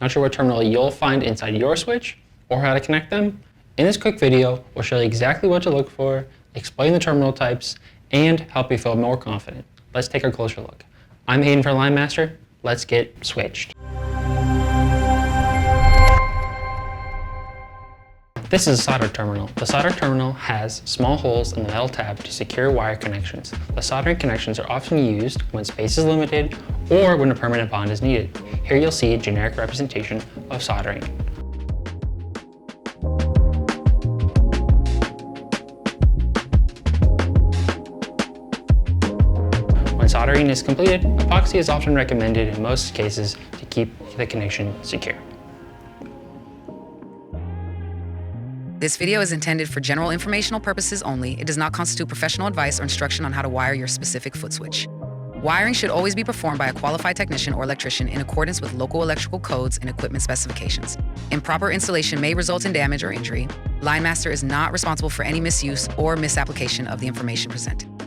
Not sure what terminal you'll find inside your switch or how to connect them? In this quick video, we'll show you exactly what to look for, explain the terminal types, and help you feel more confident. Let's take a closer look. I'm Hayden for LineMaster. Let's get switched. This is a solder terminal. The solder terminal has small holes in the metal tab to secure wire connections. The soldering connections are often used when space is limited or when a permanent bond is needed. Here you'll see a generic representation of soldering. When soldering is completed, epoxy is often recommended in most cases to keep the connection secure. This video is intended for general informational purposes only. It does not constitute professional advice or instruction on how to wire your specific foot switch. Wiring should always be performed by a qualified technician or electrician in accordance with local electrical codes and equipment specifications. Improper installation may result in damage or injury. LineMaster is not responsible for any misuse or misapplication of the information presented.